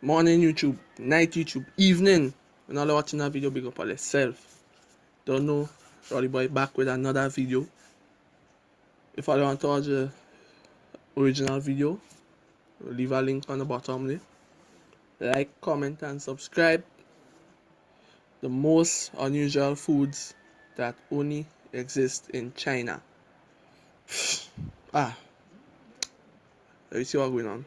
morning YouTube, night YouTube, evening. When I'm watching that video, big up on yourself. Don't know, Roddy Boy back with another video. If I want to watch the original video, we'll leave a link on the bottom there. Like, comment, and subscribe. The most unusual foods that only exist in China. Let me see what's going on.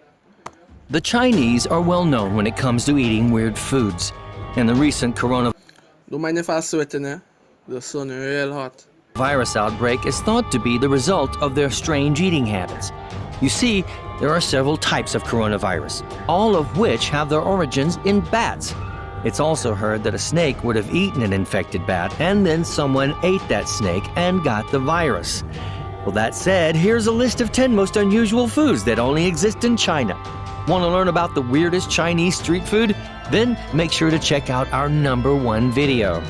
The Chinese are well known when it comes to eating weird foods. And the recent coronavirus Don't mind if I sweat in there. The sun is real hot. outbreak is thought to be the result of their strange eating habits. You see, there are several types of coronavirus, all of which have their origins in bats. It's also heard that a snake would have eaten an infected bat, and then someone ate that snake and got the virus. Well, that said, here's a list of 10 most unusual foods that only exist in China. Want to learn about the weirdest Chinese street food? Then make sure to check out our #1 video.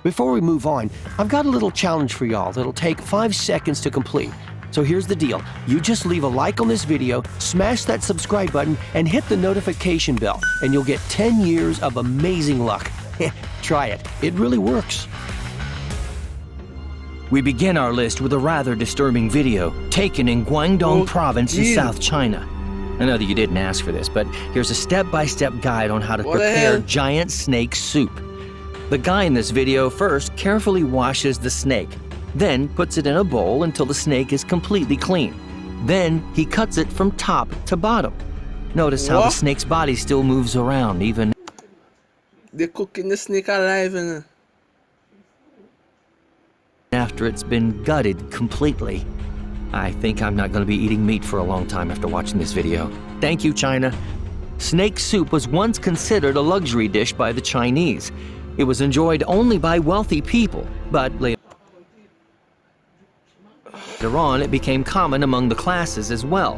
Before we move on, I've got a little challenge for y'all that'll take 5 seconds to complete. So here's the deal. You just leave a like on this video, smash that subscribe button, and hit the notification bell, and you'll get 10 years of amazing luck. Try it. It really works. We begin our list with a rather disturbing video taken in Guangdong Province in South China. I know that you didn't ask for this, but here's a step-by-step guide on how to prepare giant snake soup. The guy in this video first carefully washes the snake, then puts it in a bowl until the snake is completely clean. Then he cuts it from top to bottom. Notice how the snake's body still moves around even They're cooking the snake alive and after it's been gutted completely. I think I'm not going to be eating meat for a long time after watching this video. Thank you, China. Snake soup was once considered a luxury dish by the Chinese. It was enjoyed only by wealthy people, but later on it became common among the classes as well.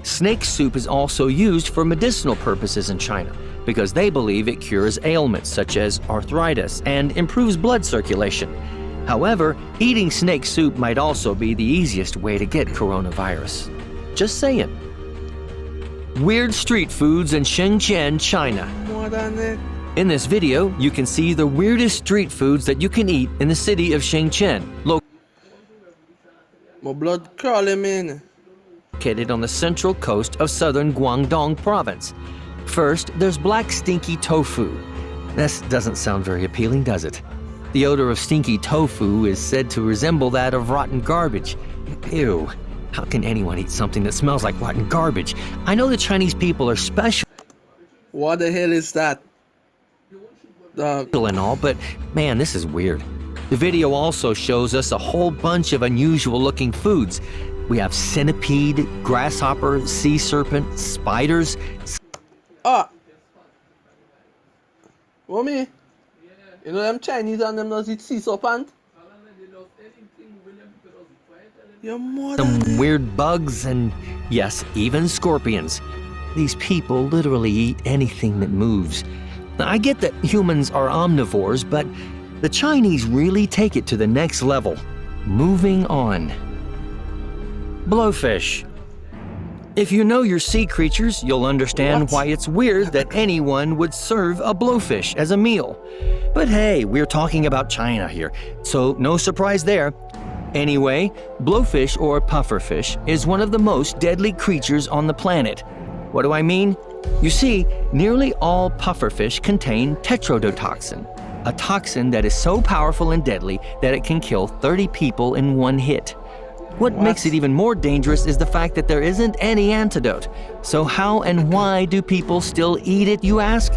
Snake soup is also used for medicinal purposes in China because they believe it cures ailments such as arthritis and improves blood circulation. However, eating snake soup might also be the easiest way to get coronavirus. Just saying. Weird street foods in Shenzhen, China. more than it. In this video, you can see the weirdest street foods that you can eat in the city of Shenzhen, My blood crawling, man. located on the central coast of southern Guangdong Province. First, there's black stinky tofu. This doesn't sound very appealing, does it? The odor of stinky tofu is said to resemble that of rotten garbage. Ew. How can anyone eat something that smells like rotten garbage? I know the Chinese people are special What the hell is that? and all, but man, this is weird. The video also shows us a whole bunch of unusual looking foods. We have centipede, grasshopper, sea serpent, spiders. Mommy, you know them Chinese and them does eat sea serpent? Your mother. Some weird bugs and, yes, even scorpions. These people literally eat anything that moves. Now, I get that humans are omnivores, but the Chinese really take it to the next level. Moving on. Blowfish. If you know your sea creatures, you'll understand why it's weird that anyone would serve a blowfish as a meal. But hey, we're talking about China here, so no surprise there. Anyway, blowfish or pufferfish is one of the most deadly creatures on the planet. What do I mean? You see, nearly all pufferfish contain tetrodotoxin, a toxin that is so powerful and deadly that it can kill 30 people in one hit. What makes it even more dangerous is the fact that there isn't any antidote. So how and why do people still eat it, you ask?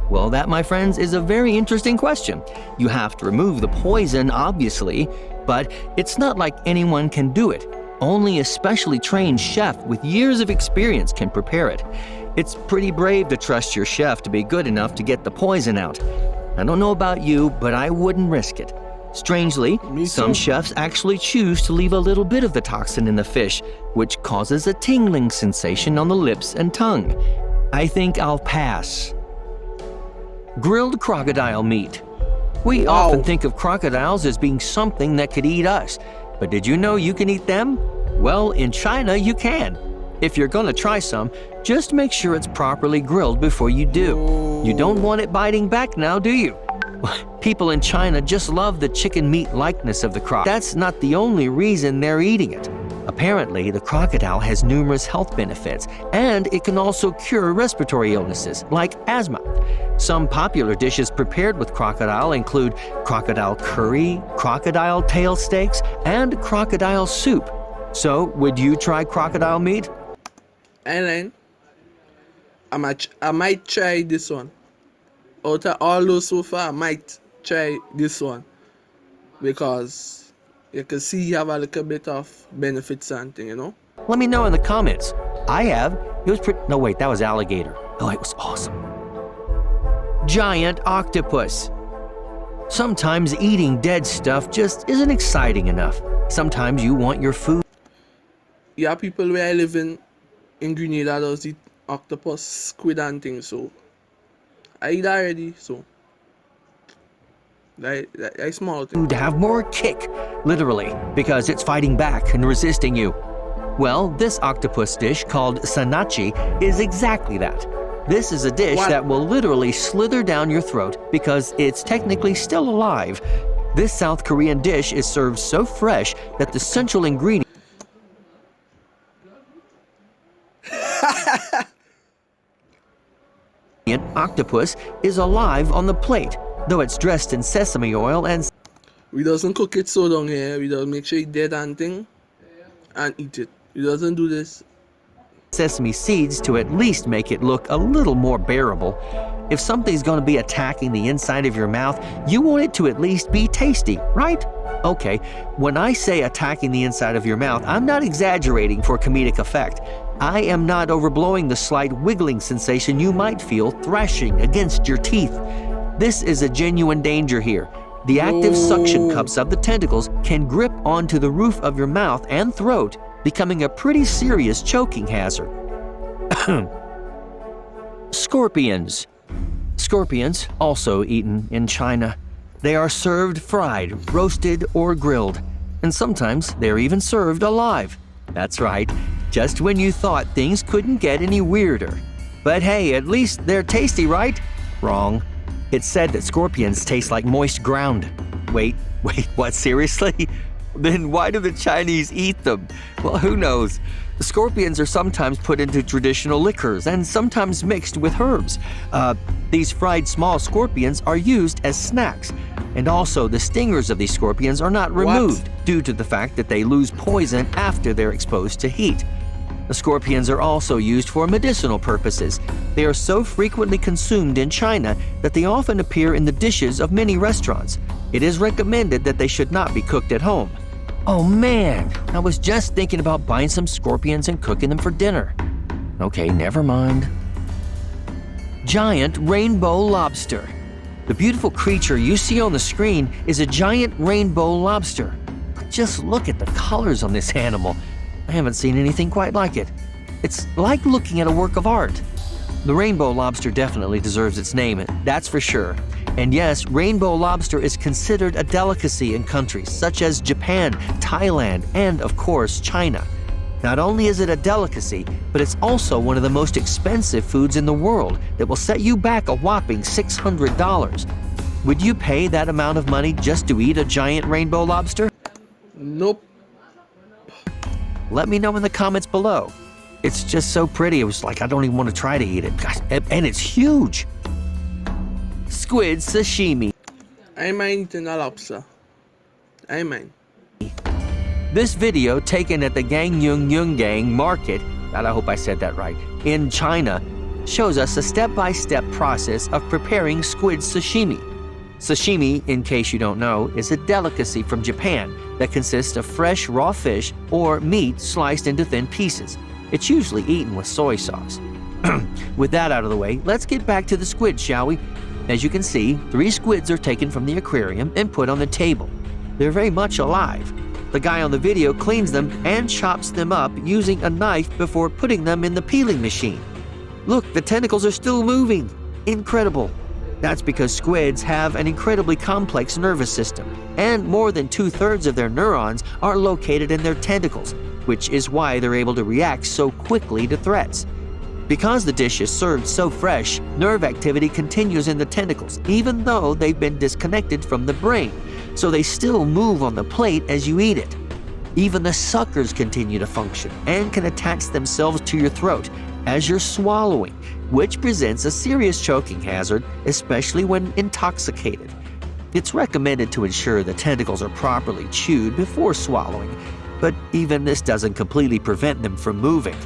Well, that, my friends, is a very interesting question. You have to remove the poison, obviously, but it's not like anyone can do it. Only a specially trained chef with years of experience can prepare it. It's pretty brave to trust your chef to be good enough to get the poison out. I don't know about you, but I wouldn't risk it. Strangely, some chefs actually choose to leave a little bit of the toxin in the fish, which causes a tingling sensation on the lips and tongue. I think I'll pass. Grilled crocodile meat. We often think of crocodiles as being something that could eat us, but did you know you can eat them? Well, in China you can. If you're gonna try some, just make sure it's properly grilled before you do. You don't want it biting back now, do you? People in China just love the chicken meat likeness of the crocodile. That's not the only reason they're eating it. Apparently, the crocodile has numerous health benefits, and it can also cure respiratory illnesses like asthma. Some popular dishes prepared with crocodile include crocodile curry, crocodile tail steaks, and crocodile soup. So, would you try crocodile meat? And then I might try this one. Out of all those so far, I might try this one because you can see you have a little bit of benefits and thing, you know. Let me know in the comments. I have. It was pretty. No, wait, that was alligator. Oh, it was awesome. Giant octopus. Sometimes eating dead stuff just isn't exciting enough. Sometimes you want your food. Yeah, people where I live in Grenada does eat octopus, squid and things, so I eat already, so I small thing. To have more kick, literally, because it's fighting back and resisting you. Well, this octopus dish called sanachi is exactly that. This is a dish that will literally slither down your throat because it's technically still alive. This South Korean dish is served so fresh that the central ingredient octopus is alive on the plate, though it's dressed in sesame oil and We doesn't cook it so down here. We don't make sure it's dead and thing and eat it. We doesn't do this. sesame seeds to at least make it look a little more bearable. If something's going to be attacking the inside of your mouth, you want it to at least be tasty, right? Okay, when I say attacking the inside of your mouth, I'm not exaggerating for comedic effect. I am not overblowing the slight wiggling sensation you might feel thrashing against your teeth. This is a genuine danger here. The active suction cups of the tentacles can grip onto the roof of your mouth and throat, becoming a pretty serious choking hazard. Scorpions. Scorpions, also eaten in China. They are served fried, roasted, or grilled. And sometimes they're even served alive. That's right, just when you thought things couldn't get any weirder. But hey, at least they're tasty, right? Wrong. It's said that scorpions taste like moist ground. Wait, what, seriously? Then why do the Chinese eat them? Well, who knows? The scorpions are sometimes put into traditional liquors and sometimes mixed with herbs. These fried small scorpions are used as snacks. And also, the stingers of these scorpions are not removed due to the fact that they lose poison after they're exposed to heat. The scorpions are also used for medicinal purposes. They are so frequently consumed in China that they often appear in the dishes of many restaurants. It is recommended that they should not be cooked at home. Oh man, I was just thinking about buying some scorpions and cooking them for dinner. Okay, never mind. Giant rainbow lobster. The beautiful creature you see on the screen is a giant rainbow lobster. Just look at the colors on this animal. I haven't seen anything quite like it. It's like looking at a work of art. The rainbow lobster definitely deserves its name, that's for sure. And yes, rainbow lobster is considered a delicacy in countries such as Japan, Thailand, and of course, China. Not only is it a delicacy, but it's also one of the most expensive foods in the world that will set you back a whopping $600. Would you pay that amount of money just to eat a giant rainbow lobster? Nope. Let me know in the comments below. It's just so pretty, it was like I don't even want to try to eat it. Gosh, and it's huge. Squid sashimi. I mind eating a lobster. I mind. This video taken at the Gangyungyungang market, God, I hope I said that right, in China, shows us a step-by-step process of preparing squid sashimi. Sashimi, in case you don't know, is a delicacy from Japan that consists of fresh raw fish or meat sliced into thin pieces. It's usually eaten with soy sauce. With that out of the way, let's get back to the squid, shall we? As you can see, 3 squids are taken from the aquarium and put on the table. They're very much alive. The guy on the video cleans them and chops them up using a knife before putting them in the peeling machine. Look, the tentacles are still moving. Incredible. That's because squids have an incredibly complex nervous system, and more than 2/3 of their neurons are located in their tentacles. which is why they're able to react so quickly to threats. Because the dish is served so fresh, nerve activity continues in the tentacles, even though they've been disconnected from the brain, so they still move on the plate as you eat it. Even the suckers continue to function and can attach themselves to your throat as you're swallowing, which presents a serious choking hazard, especially when intoxicated. It's recommended to ensure the tentacles are properly chewed before swallowing, but even this doesn't completely prevent them from moving.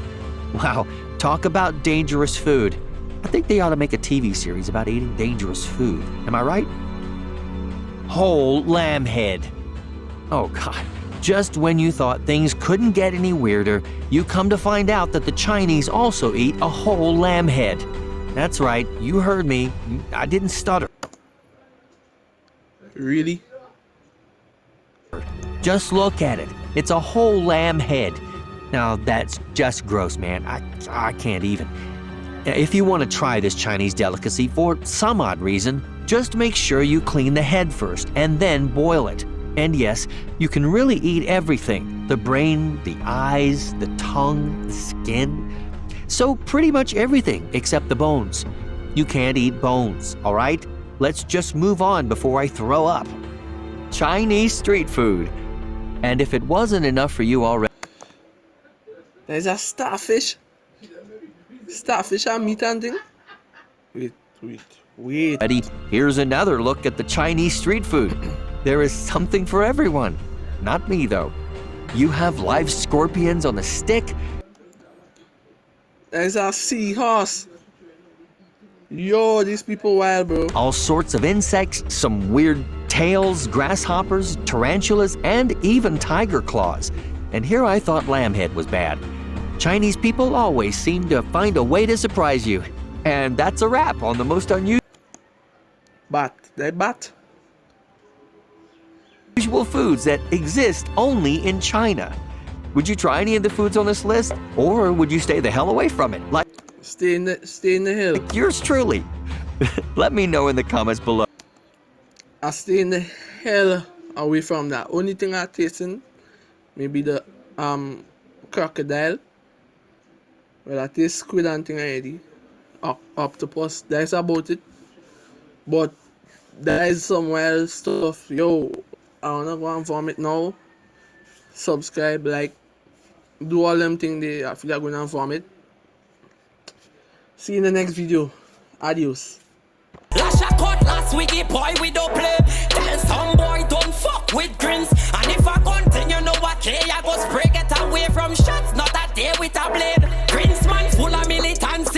Wow, talk about dangerous food. I think they ought to make a TV series about eating dangerous food. Am I right? Whole lamb head. Oh God, just when you thought things couldn't get any weirder, you come to find out that the Chinese also eat a whole lamb head. That's right, you heard me. I didn't stutter. Really? Just look at it. It's a whole lamb head. Now that's just gross, man. I can't even. If you want to try this Chinese delicacy for some odd reason, just make sure you clean the head first and then boil it. And yes, you can really eat everything. The brain, the eyes, the tongue, the skin. So pretty much everything except the bones. You can't eat bones, all right? Let's just move on before I throw up. Chinese street food. And if it wasn't enough for you already... There's a starfish. Starfish and meat and thing. Wait. Here's another look at the Chinese street food. There is something for everyone. Not me, though. You have live scorpions on a stick. There's a seahorse. Yo, these people wild, bro. All sorts of insects, some weird tails, grasshoppers, tarantulas, and even tiger claws. And here I thought lamb head was bad. Chinese people always seem to find a way to surprise you. And that's a wrap on the most unusual foods that exist only in China. Would you try any of the foods on this list? Or would you stay the hell away from it? Like stay in the hill. Like yours truly. Let me know in the comments below. I stay in the hell away from that. Only thing I tasting maybe the crocodile. Well, I taste squid and thing already. Octopus. That's about it. But there is some wild stuff. Yo, I wanna go and vomit now. Subscribe, like, do all them things they I feel like going to vomit. See you in the next video. Adios. Lash a cut last week, boy, we don't play. Tell some boy don't fuck with grins. And if I continue, know what K, I go spray, get away from shots. Not a day with a blade. Grins man full of militancy.